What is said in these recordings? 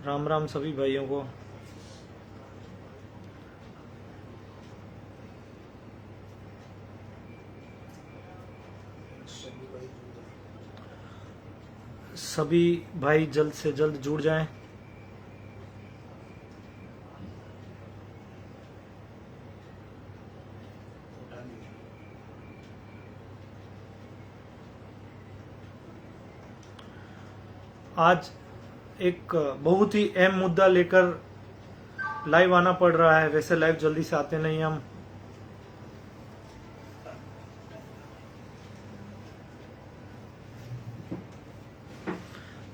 राम राम सभी भाइयों को। सभी भाई जल्द से जल्द जुड़ जाएं। आज एक बहुत ही अहम मुद्दा लेकर लाइव आना पड़ रहा है। वैसे लाइव जल्दी से आते नहीं हम।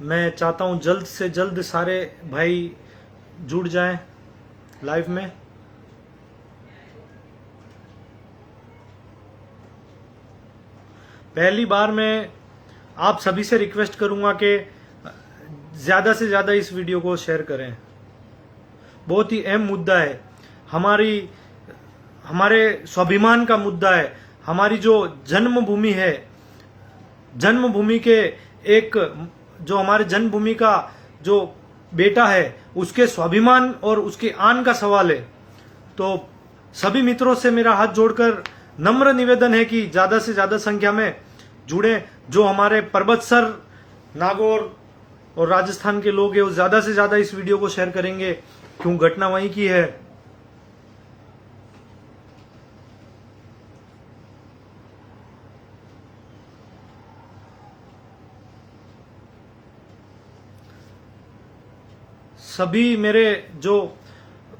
मैं चाहता हूं जल्द से जल्द सारे भाई जुड़ जाएं लाइव में। पहली बार मैं आप सभी से रिक्वेस्ट करूंगा कि ज्यादा से ज्यादा इस वीडियो को शेयर करें। बहुत ही अहम मुद्दा है, हमारे स्वाभिमान का मुद्दा है। हमारी जो जन्मभूमि है, जन्मभूमि के एक जो हमारे जन्मभूमि का जो बेटा है उसके स्वाभिमान और उसके आन का सवाल है। तो सभी मित्रों से मेरा हाथ जोड़कर नम्र निवेदन है कि ज्यादा से ज्यादा संख्या में जुड़े। जो हमारे पर्वतसर, नागौर और राजस्थान के लोग हैं वो ज्यादा से ज्यादा इस वीडियो को शेयर करेंगे, क्यों घटना वहीं की है। सभी मेरे जो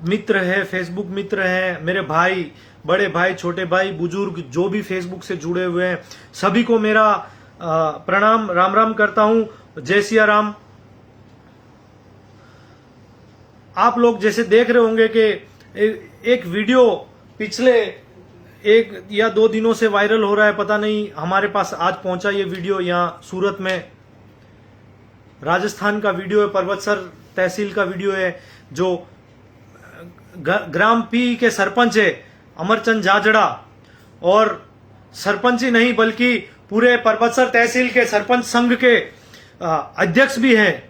मित्र हैं, फेसबुक मित्र हैं, मेरे भाई, बड़े भाई, छोटे भाई, बुजुर्ग जो भी फेसबुक से जुड़े हुए हैं, सभी को मेरा प्रणाम, राम राम करता हूं। जय सिया राम। आप लोग जैसे देख रहे होंगे कि एक वीडियो पिछले 1 या 2 दिनों से वायरल हो रहा है। पता नहीं हमारे पास आज पहुंचा ये वीडियो। यहाँ सूरत में राजस्थान का वीडियो है, पर्वतसर तहसील का वीडियो है। जो ग्राम पी के सरपंच है अमरचंद जाजड़ा, और सरपंच ही नहीं बल्कि पूरे पर्वतसर तहसील के सरपंच संघ के अध्यक्ष भी हैं।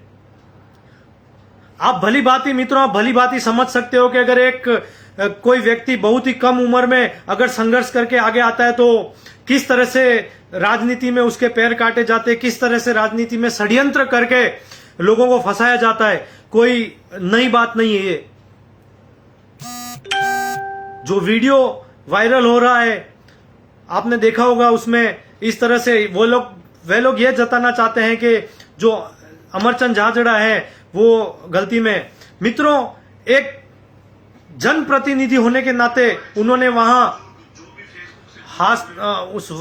आप भली भांति मित्रों, आप भली भांति समझ सकते हो कि अगर कोई व्यक्ति बहुत ही कम उम्र में अगर संघर्ष करके आगे आता है तो किस तरह से राजनीति में उसके पैर काटे जाते, किस तरह से राजनीति में षड्यंत्र करके लोगों को फंसाया जाता है। कोई नई बात नहीं है ये। जो वीडियो वायरल हो रहा है आपने देखा होगा, उसमें इस तरह से वे लोग ये जताना चाहते हैं कि जो अमरचंद जाजड़ा है वो गलती में। मित्रों, एक जनप्रतिनिधि होने के नाते उन्होंने वहां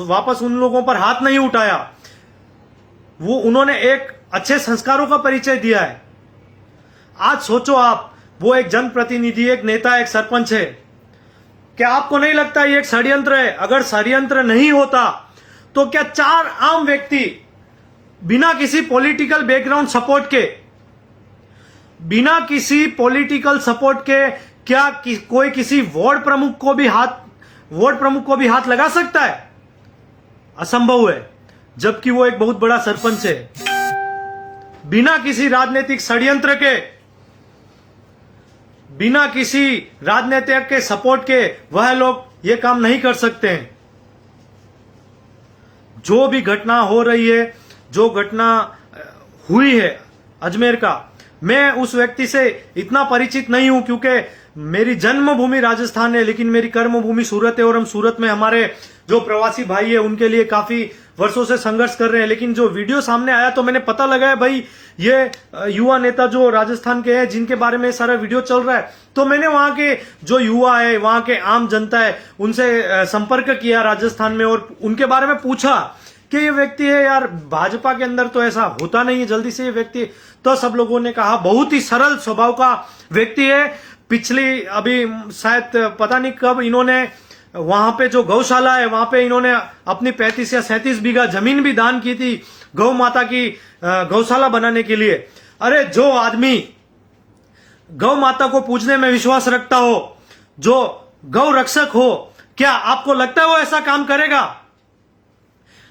वापस उन लोगों पर हाथ नहीं उठाया। उन्होंने एक अच्छे संस्कारों का परिचय दिया है। आज सोचो आप, वो एक जनप्रतिनिधि, एक नेता, एक सरपंच है। क्या आपको नहीं लगता ये एक षड्यंत्र है? अगर षड्यंत्र नहीं होता तो क्या 4 आम व्यक्ति बिना किसी पॉलिटिकल बैकग्राउंड सपोर्ट के, बिना किसी पॉलिटिकल सपोर्ट के क्या कोई किसी वार्ड प्रमुख को भी हाथ लगा सकता है? असंभव है, जबकि वो एक बहुत बड़ा सरपंच है। बिना किसी राजनीतिक षड्यंत्र के, बिना किसी राजनीतिक के सपोर्ट के वह लोग ये काम नहीं कर सकते हैं। जो भी घटना हो रही है, जो घटना हुई है अजमेर का, मैं उस व्यक्ति से इतना परिचित नहीं हूं क्योंकि मेरी जन्मभूमि राजस्थान है लेकिन मेरी कर्मभूमि सूरत है, और हम सूरत में हमारे जो प्रवासी भाई है उनके लिए काफी वर्षों से संघर्ष कर रहे हैं। लेकिन जो वीडियो सामने आया तो मैंने पता लगाया भाई ये युवा नेता जो राजस्थान के हैं जिनके बारे में सारा वीडियो चल रहा है। तो मैंने वहां के जो युवा है, वहां के आम जनता है, उनसे संपर्क किया राजस्थान में और उनके बारे में पूछा कि ये व्यक्ति है यार, भाजपा के अंदर तो ऐसा होता नहीं है जल्दी से ये व्यक्ति। तो सब लोगों ने कहा बहुत ही सरल स्वभाव का व्यक्ति है। पिछली अभी शायद पता नहीं कब इन्होंने वहां पे जो गौशाला है वहां पे इन्होंने अपनी 35 या 37 बीघा जमीन भी दान की थी गौ माता की गौशाला बनाने के लिए। अरे जो आदमी गौ माता को पूजने में विश्वास रखता हो, जो गौ रक्षक हो, क्या आपको लगता है वो ऐसा काम करेगा?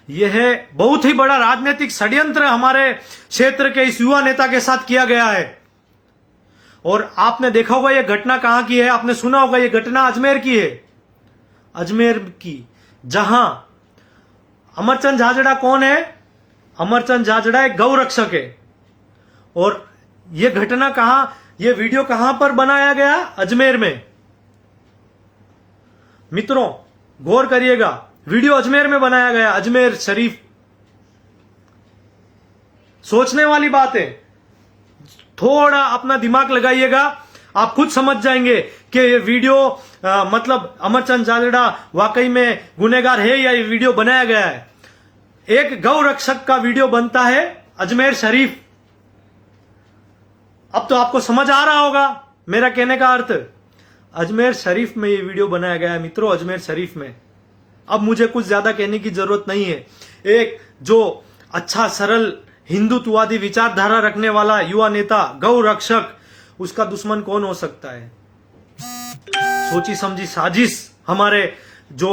यह बहुत ही बड़ा राजनीतिक षड्यंत्र हमारे क्षेत्र के इस युवा नेता के साथ किया गया है। और आपने देखा होगा ये घटना कहां की है, आपने सुना होगा ये घटना अजमेर की है, अजमेर की, जहां अमरचंद झाझड़ा कौन है? अमरचंद झाझड़ा एक गौ रक्षक है। और ये घटना कहां, ये वीडियो कहां पर बनाया गया? अजमेर में। मित्रों गौर करिएगा, वीडियो अजमेर में बनाया गया, अजमेर शरीफ। सोचने वाली बात है, थोड़ा अपना दिमाग लगाइएगा, आप खुद समझ जाएंगे कि ये वीडियो मतलब अमरचंद झाझड़ा वाकई में गुनहगार है या ये वीडियो बनाया गया है। एक गौ रक्षक का वीडियो बनता है अजमेर शरीफ। अब तो आपको समझ आ रहा होगा मेरा कहने का अर्थ। अजमेर शरीफ में ये वीडियो बनाया गया है मित्रों, अजमेर शरीफ में। अब मुझे कुछ ज्यादा कहने की जरूरत नहीं है। एक जो अच्छा सरल हिंदुत्ववादी विचारधारा रखने वाला युवा नेता, गौ रक्षक, उसका दुश्मन कौन हो सकता है? सोची समझी साजिश, हमारे जो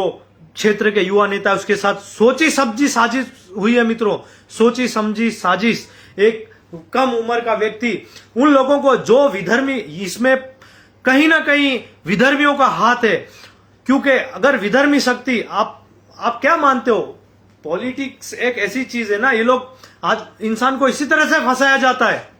क्षेत्र के युवा नेता उसके साथ सोची समझी साजिश हुई है मित्रों, सोची समझी साजिश। एक कम उम्र का व्यक्ति, उन लोगों को जो विधर्मी, इसमें कहीं ना कहीं विधर्मियों का हाथ है। क्योंकि अगर विधर्मी शक्ति, आप क्या मानते हो? पॉलिटिक्स एक ऐसी चीज है ना, ये लोग आज इंसान को इसी तरह से फंसाया जाता है।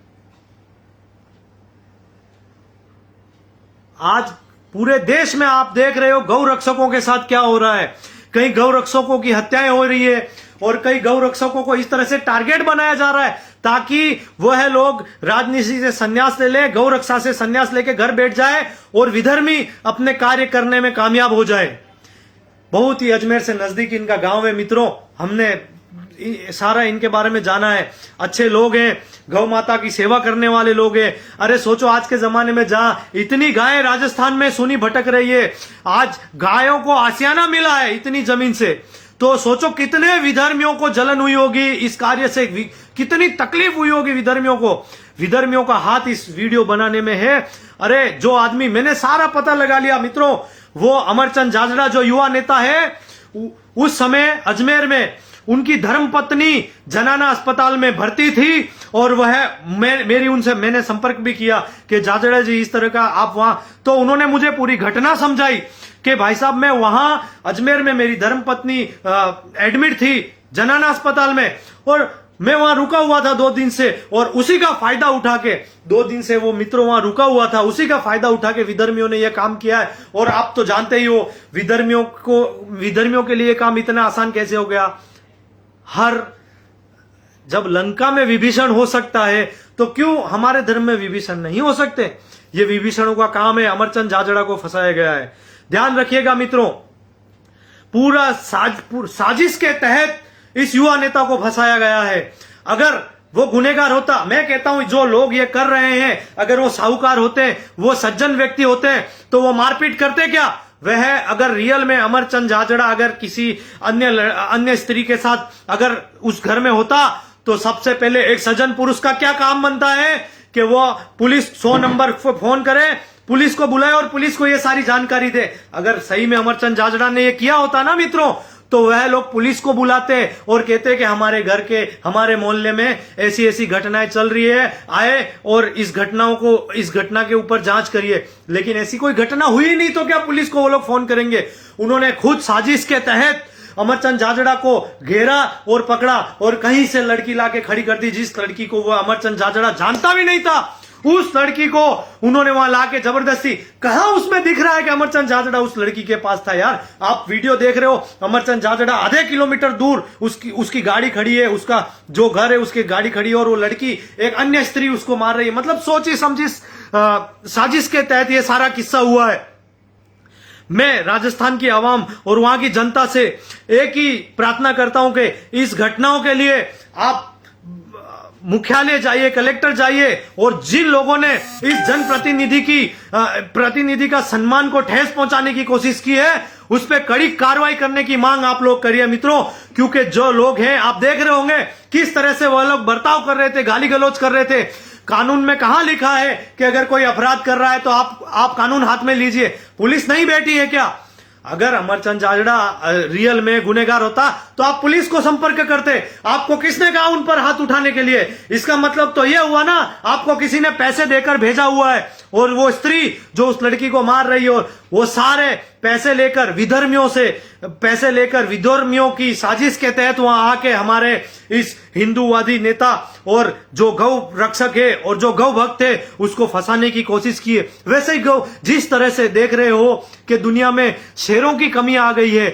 आज पूरे देश में आप देख रहे हो गौ रक्षकों के साथ क्या हो रहा है। कई गौ रक्षकों की हत्याएं हो रही है और कई गौ रक्षकों को इस तरह से टारगेट बनाया जा रहा है ताकि वह लोग राजनीति से संन्यास ले ले, गौ रक्षा से संन्यास लेके घर बैठ जाए और विधर्मी अपने कार्य करने में कामयाब हो जाए। बहुत ही अजमेर से नजदीक इनका गांव है मित्रों, हमने सारा इनके बारे में जाना है। अच्छे लोग हैं, गौ माता की सेवा करने वाले लोग हैं। अरे सोचो आज के जमाने में जहां इतनी गायें राजस्थान में सुनी भटक रही है, आज गायों को आसियाना मिला है इतनी जमीन से, तो सोचो कितने विधर्मियों को जलन हुई होगी इस कार्य से, कितनी तकलीफ हुई होगी विधर्मियों को। विधर्मियों का हाथ इस वीडियो बनाने में है। अरे जो आदमी, मैंने सारा पता लगा लिया मित्रों, वो अमरचंद झाझड़ा जो युवा नेता है, उस समय अजमेर में उनकी धर्मपत्नी जनाना अस्पताल में भर्ती थी और वह मेरी उनसे मैंने संपर्क भी किया कि झाझड़ा जी इस तरह का आप वहां, तो उन्होंने मुझे पूरी घटना समझाई कि भाई साहब मैं वहां अजमेर में, मेरी धर्मपत्नी एडमिट थी जनाना अस्पताल में और मैं वहां रुका हुआ था 2 दिन से, और उसी का फायदा उठा के 2 दिन से वो मित्रों वहां रुका हुआ था, उसी का फायदा उठा के विधर्मियों ने यह काम किया है। और आप तो जानते ही हो विधर्मियों के लिए काम इतना आसान कैसे हो गया। जब लंका में विभीषण हो सकता है तो क्यों हमारे धर्म में विभीषण नहीं हो सकते? ये विभीषणों का काम है, अमरचंद झाझड़ा को फंसाया गया है। ध्यान रखिएगा मित्रों, पूरा साजिश के तहत इस युवा नेता को फंसाया गया है। अगर वो गुनहगार होता, मैं कहता हूं जो लोग ये कर रहे हैं, अगर वो साहूकार होते, वो सज्जन व्यक्ति होते, तो वो मारपीट करते क्या? वह अगर रियल में अमरचंद झाझड़ा अगर किसी अन्य स्त्री के साथ अगर उस घर में होता, तो सबसे पहले एक सज्जन पुरुष का क्या काम बनता है कि वो पुलिस 100 नंबर फोन करे, पुलिस को बुलाए और पुलिस को ये सारी जानकारी दे। अगर सही में अमरचंद झाझड़ा ने ये किया होता ना मित्रों, तो वह लोग पुलिस को बुलाते और कहते कि हमारे घर के, हमारे मोहल्ले में ऐसी ऐसी घटनाएं चल रही है, आए और इस घटना के ऊपर जांच करिए। लेकिन ऐसी कोई घटना हुई नहीं, तो क्या पुलिस को वो लोग फोन करेंगे? उन्होंने खुद साजिश के तहत अमरचंद झाझड़ा को घेरा और पकड़ा और कहीं से लड़की लाके खड़ी कर दी, जिस लड़की को वह अमरचंद झाझड़ा जानता भी नहीं था। उस लड़की को उन्होंने वहां लाके जबरदस्ती, कहां उसमें दिख रहा है कि अमरचंद झाझड़ा उस लड़की के पास था? यार आप वीडियो देख रहे हो, अमरचंद झाझड़ा आधे किलोमीटर दूर उसकी गाड़ी खड़ी है, उसका जो घर है उसकी गाड़ी खड़ी है और वो लड़की एक अन्य स्त्री उसको मार रही है। मतलब सोची समझी साजिश के तहत ये सारा किस्सा हुआ है। मैं राजस्थान की आवाम और वहां की जनता से एक ही प्रार्थना करता हूं कि इस घटनाओं के लिए आप मुख्यालय जाइए, कलेक्टर जाइए और जिन लोगों ने इस प्रतिनिधि का सम्मान को ठेस पहुंचाने की कोशिश की है, उस पर कड़ी कार्रवाई करने की मांग आप लोग करिए मित्रों। क्योंकि जो लोग हैं, आप देख रहे होंगे किस तरह से वह लोग बर्ताव कर रहे थे, गाली गलौज कर रहे थे। कानून में कहां लिखा है कि अगर कोई अपराध कर रहा है तो आप कानून हाथ में लीजिए? पुलिस नहीं बैठी है क्या? अगर अमरचंद जाजड़ा रियल में गुनहगार होता तो आप पुलिस को संपर्क करते। आपको किसने कहा उन पर हाथ उठाने के लिए? इसका मतलब तो यह हुआ ना, आपको किसी ने पैसे देकर भेजा हुआ है, और वो स्त्री जो उस लड़की को मार रही है, वो सारे पैसे लेकर विधर्मियों से पैसे लेकर विधर्मियों की साजिश के तहत वहां आके हमारे इस हिंदूवादी नेता और जो गौ रक्षक है और जो गौ भक्त है उसको फंसाने की कोशिश की है। वैसे ही गौ, जिस तरह से देख रहे हो कि दुनिया में शेरों की कमी आ गई है,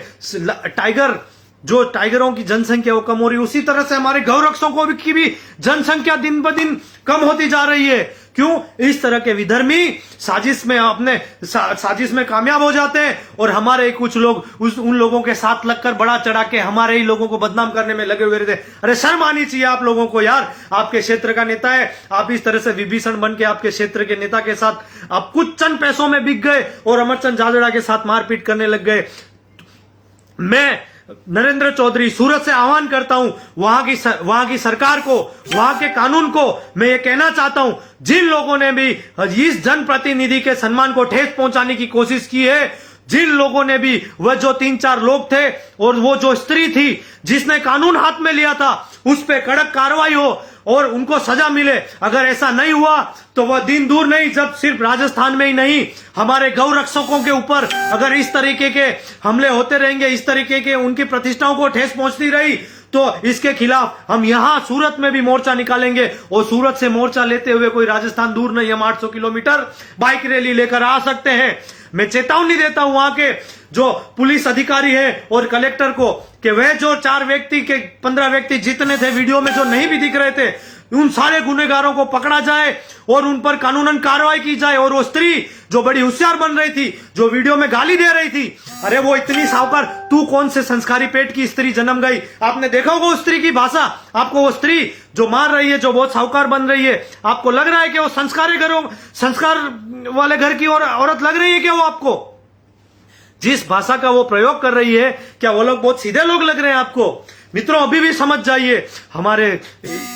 टाइगरों की जनसंख्या वो कम हो रही है, उसी तरह से हमारे गौरक्षकों की भी जनसंख्या दिन ब दिन कम होती जा रही है। क्यों? इस तरह के विधर्मी साजिश में कामयाब हो जाते हैं, और हमारे कुछ लोग उन लोगों के साथ लगकर बड़ा चढ़ा के हमारे ही लोगों को बदनाम करने में लगे हुए रहते। अरे शर्म आनी चाहिए आप लोगों को यार, आपके क्षेत्र का नेता है, आप इस तरह से विभीषण बन के आपके क्षेत्र के नेता के साथ आप कुछ चंद पैसों में बिक गए और अमरचंद जाजड़ा के साथ मारपीट करने लग गए। मैं नरेंद्र चौधरी सूरत से आह्वान करता हूं, वहां की सरकार को, वहां के कानून को मैं ये कहना चाहता हूं, जिन लोगों ने भी इस जनप्रतिनिधि के सम्मान को ठेस पहुंचाने की कोशिश की है, जिन लोगों ने भी, वह जो 3-4 लोग थे और वो जो स्त्री थी जिसने कानून हाथ में लिया था, उस पर कड़क कार्रवाई हो और उनको सजा मिले। अगर ऐसा नहीं हुआ तो वह दिन दूर नहीं जब सिर्फ राजस्थान में ही नहीं, हमारे गौ रक्षकों के ऊपर अगर इस तरीके के हमले होते रहेंगे, इस तरीके के उनकी प्रतिष्ठाओं को ठेस पहुंचती रही, तो इसके खिलाफ हम यहां सूरत में भी मोर्चा निकालेंगे। और सूरत से मोर्चा लेते हुए कोई राजस्थान दूर नहीं, हम 800 किलोमीटर बाइक रैली लेकर आ सकते हैं। मैं चेतावनी देता हूं वहां के जो पुलिस अधिकारी है और कलेक्टर को कि वह जो 4 व्यक्ति के 15 व्यक्ति जितने थे वीडियो में जो नहीं भी दिख रहे थे, उन सारे गुनहगारों को पकड़ा जाए और उन पर कानूनन कार्रवाई की जाए। और वो स्त्री जो बड़ी होशियार बन रही थी, जो वीडियो में गाली दे रही थी, अरे वो इतनी सावकार, तू कौन से संस्कारी पेट की स्त्री जन्म गई? आपने देखा होगा उस स्त्री की भाषा, आपको वो स्त्री जो मार रही है, जो बहुत सावकार बन रही है, आपको लग रहा है कि वो संस्कार वाले घर की औरत लग रही है क्या? वो आपको जिस भाषा का वो प्रयोग कर रही है, क्या वो लोग बहुत सीधे लोग लग रहे हैं आपको? मित्रों, अभी भी समझ जाइए, हमारे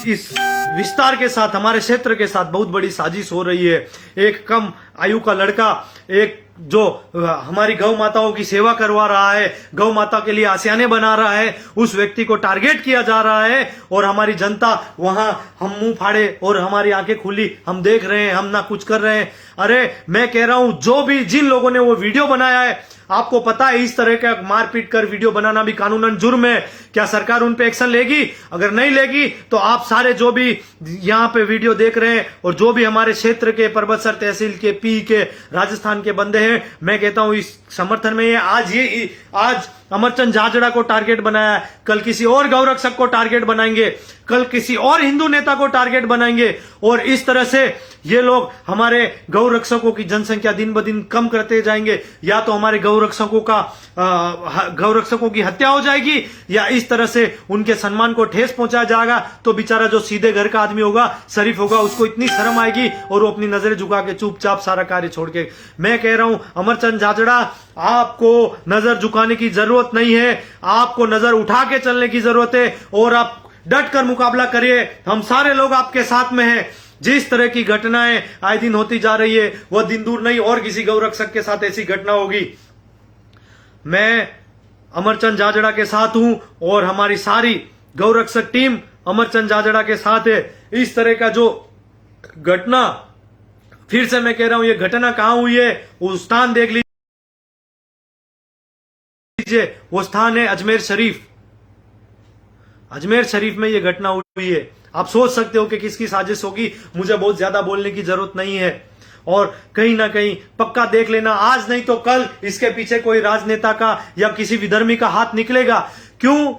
इस विस्तार के साथ, हमारे क्षेत्र के साथ बहुत बड़ी साजिश हो रही है। एक कम आयु का लड़का, एक जो हमारी गौ माताओं की सेवा करवा रहा है, गौ माता के लिए आशियाने बना रहा है, उस व्यक्ति को टारगेट किया जा रहा है। और हमारी जनता वहां, हम मुंह फाड़े और हमारी आंखें खुली, हम देख रहे हैं, हम ना कुछ कर रहे हैं। अरे मैं कह रहा हूं, जो भी जिन लोगों ने वो वीडियो बनाया है, आपको पता है इस तरह का मारपीट कर वीडियो बनाना भी कानूनन जुर्म है। क्या सरकार उन पे एक्शन लेगी? अगर नहीं लेगी तो आप सारे जो भी यहां पे वीडियो देख रहे हैं और जो भी हमारे क्षेत्र के परबतसर तहसील के, पी के, राजस्थान के बंदे हैं, मैं कहता हूं इस समर्थन में आज अमरचंद जाजड़ा को टारगेट बनाया, कल किसी और गौरक्षक को टारगेट बनाएंगे, कल किसी और हिंदू नेता को टारगेट बनाएंगे। और इस तरह से ये लोग हमारे गौरक्षकों की जनसंख्या दिन ब दिन कम करते जाएंगे। या तो हमारे गौरक्षकों की हत्या हो जाएगी, या इस तरह से उनके सम्मान को ठेस पहुंचाया जाएगा। तो बेचारा जो सीधे घर का आदमी होगा, शरीफ होगा, उसको इतनी शर्म आएगी और वो अपनी नजरें झुका के चुपचाप सारा कार्य छोड़ के। मैं कह रहा हूं, अमरचंद जाजड़ा, आपको नजर झुकाने की जरूरत नहीं है, आपको नजर उठा के चलने की जरूरत है और आप डट कर मुकाबला करिए। हम सारे लोग आपके साथ में हैं। जिस तरह की घटनाएं आए दिन होती जा रही है, वह दिन दूर नहीं और किसी गौरक्षक के साथ ऐसी घटना होगी। मैं अमरचंद जाजड़ा के साथ हूं और हमारी सारी गौरक्षक टीम अमरचंद जाजड़ा के साथ है। इस तरह का जो घटना, फिर से मैं कह रहा हूं, ये घटना कहां हुई है, वो स्थान देख लीजिए। वो स्थान है अजमेर शरीफ। अजमेर शरीफ में यह घटना हुई है। आप सोच सकते हो कि किसकी साजिश होगी, मुझे बहुत ज्यादा बोलने की जरूरत नहीं है। और कहीं ना कहीं पक्का देख लेना, आज नहीं तो कल इसके पीछे कोई राजनेता का या किसी विधर्मी का हाथ निकलेगा। क्यों?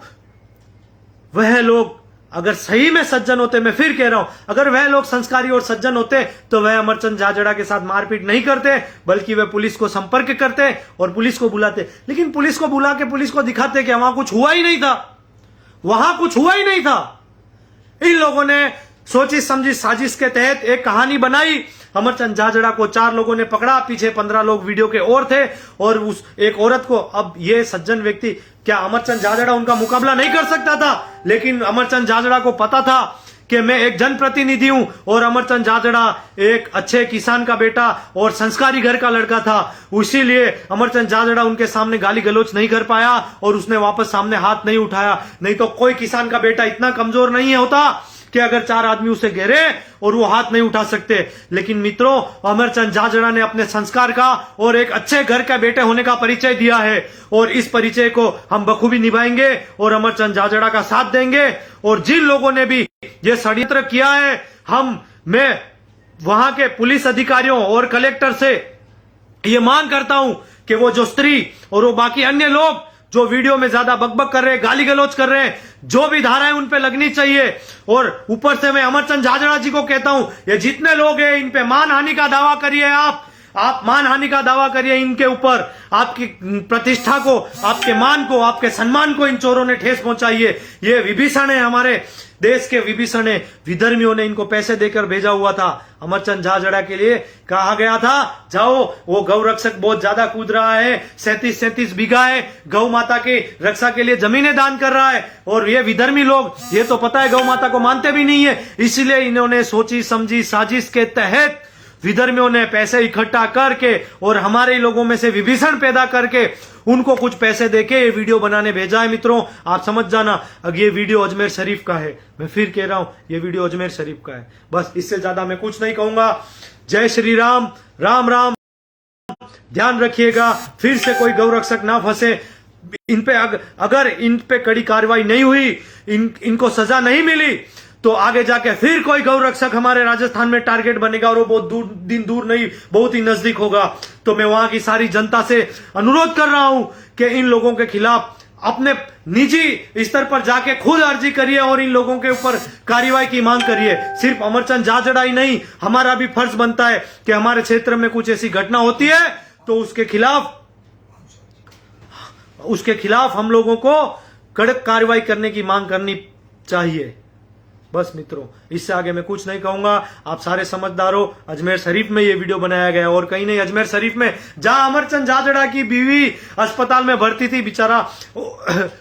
वह लोग अगर सही में सज्जन होते, मैं फिर कह रहा हूं, अगर वह लोग संस्कारी और सज्जन होते तो वह अमरचंद जाजड़ा के साथ मारपीट नहीं करते, बल्कि वह पुलिस को संपर्क करते और पुलिस को बुलाते। लेकिन पुलिस को बुला के पुलिस को दिखाते कि वहां कुछ हुआ ही नहीं था, वहां कुछ हुआ ही नहीं था। इन लोगों ने सोची समझी साजिश के तहत एक कहानी बनाई। अमरचंद जाजड़ा को 4 लोगों ने पकड़ा, पीछे 15 लोग वीडियो के और थे, और उस एक औरत को, अब ये सज्जन व्यक्ति, क्या अमरचंद जाजड़ा उनका मुकाबला नहीं कर सकता था? लेकिन अमरचंद जाजड़ा को पता था कि मैं एक जनप्रतिनिधि हूं और अमरचंद जाजड़ा एक अच्छे किसान का बेटा और संस्कारी घर का लड़का था, इसीलिए अमरचंद जाजड़ा उनके सामने गाली गलौज नहीं कर पाया और उसने वापस सामने हाथ नहीं उठाया। नहीं तो कोई किसान का बेटा इतना कमजोर नहीं होता कि अगर 4 आदमी उसे घेरे और वो हाथ नहीं उठा सकते। लेकिन मित्रों, अमरचंद जाजड़ा ने अपने संस्कार का और एक अच्छे घर के बेटे होने का परिचय दिया है और इस परिचय को हम बखूबी निभाएंगे और अमरचंद जाजड़ा का साथ देंगे। और जिन लोगों ने भी ये षड्यंत्र किया है, मैं वहां के पुलिस अधिकारियों और कलेक्टर से ये मांग करता हूं कि वो जो स्त्री और वो बाकी अन्य लोग जो वीडियो में ज्यादा बकबक कर रहे हैं, गाली गलौज कर रहे हैं, जो भी धाराएं उन पे लगनी चाहिए। और ऊपर से मैं अमरचंद जाजड़ा जी को कहता हूं, ये जितने लोग हैं इन पे मानहानि का दावा करिए, आप मानहानि का दावा करिए इनके ऊपर। आपकी प्रतिष्ठा को, आपके मान को, आपके सम्मान को इन चोरों ने ठेस पहुंचाई है। ये विभीषण है, हमारे देश के विभीषण है। विधर्मियों ने इनको पैसे देकर भेजा हुआ था। अमरचंद जाजड़ा के लिए कहा गया था, जाओ, वो गौ रक्षक बहुत ज्यादा कूद रहा है, 37 बीघा है, गौ माता की रक्षा के लिए जमीनें दान कर रहा है। और ये विधर्मी लोग, ये तो पता है गौ माता को मानते भी नहीं है, इसलिए इन्होंने सोची समझी साजिश के तहत विधर्मियों ने पैसे इकट्ठा करके और हमारे लोगों में से विभीषण पैदा करके उनको कुछ पैसे देके ये वीडियो बनाने भेजा है। मित्रों, आप समझ जाना, अब ये वीडियो अजमेर शरीफ का है। मैं फिर कह रहा हूं, ये वीडियो अजमेर शरीफ का है। बस इससे ज्यादा मैं कुछ नहीं कहूंगा। जय श्री राम, राम राम। ध्यान रखिएगा, फिर से कोई गौ रक्षक ना फंसे। इन पे अगर इन पे कड़ी कार्रवाई नहीं हुई, इनको सजा नहीं मिली, तो आगे जाके फिर कोई गौ रक्षक हमारे राजस्थान में टारगेट बनेगा और वो बहुत दिन दूर नहीं, बहुत ही नजदीक होगा। तो मैं वहां की सारी जनता से अनुरोध कर रहा हूं कि इन लोगों के खिलाफ अपने निजी स्तर पर जाके खुद अर्जी करिए और इन लोगों के ऊपर कार्रवाई की मांग करिए। सिर्फ अमरचंद जाजड़ा ही नहीं, हमारा भी फर्ज बनता है कि हमारे क्षेत्र में कुछ ऐसी घटना होती है तो उसके खिलाफ हम लोगों को कड़क कार्रवाई करने की मांग करनी चाहिए। बस मित्रों, इससे आगे मैं कुछ नहीं कहूंगा। आप सारे समझदार हो, अजमेर शरीफ में ये वीडियो बनाया गया और कहीं नहीं, अजमेर शरीफ में, जहां अमरचंद जाजड़ा की बीवी अस्पताल में भर्ती थी। बेचारा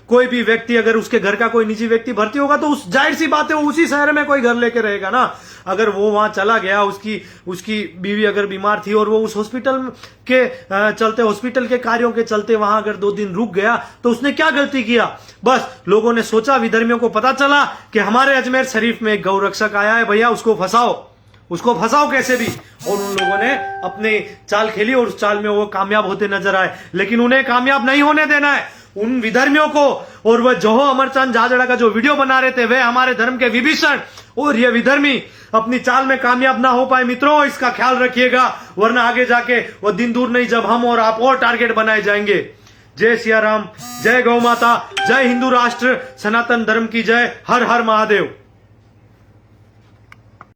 कोई भी व्यक्ति, अगर उसके घर का कोई निजी व्यक्ति भर्ती होगा तो उस जाहिर सी बात है वो उसी शहर में कोई घर लेके रहेगा ना। अगर वो वहां चला गया, उसकी बीवी अगर बीमार थी और वो उस हॉस्पिटल के चलते, हॉस्पिटल के कार्यों के चलते वहां अगर 2 दिन रुक गया तो उसने क्या गलती किया। बस लोगों ने सोचा, विधर्मियों को पता चला कि हमारे अजमेर शरीफ में एक गौ रक्षक आया है, भैया उसको फंसाओ कैसे भी। और उन लोगों ने अपनी चाल खेली और उस चाल में वो कामयाब होते नजर आए। लेकिन उन्हें कामयाब नहीं होने देना है, उन विधर्मियों को। और वह जो अमरचंद जाजड़ा का जो वीडियो बना रहे थे, वे हमारे धर्म के विभीषण, और ये विधर्मी अपनी चाल में कामयाब ना हो पाए। मित्रों, इसका ख्याल रखिएगा, वरना आगे जाके वो दिन दूर नहीं जब हम और आप और टारगेट बनाए जाएंगे। जय सिया राम, जय गौ माता, जय हिंदू राष्ट्र, सनातन धर्म की जय। हर हर महादेव।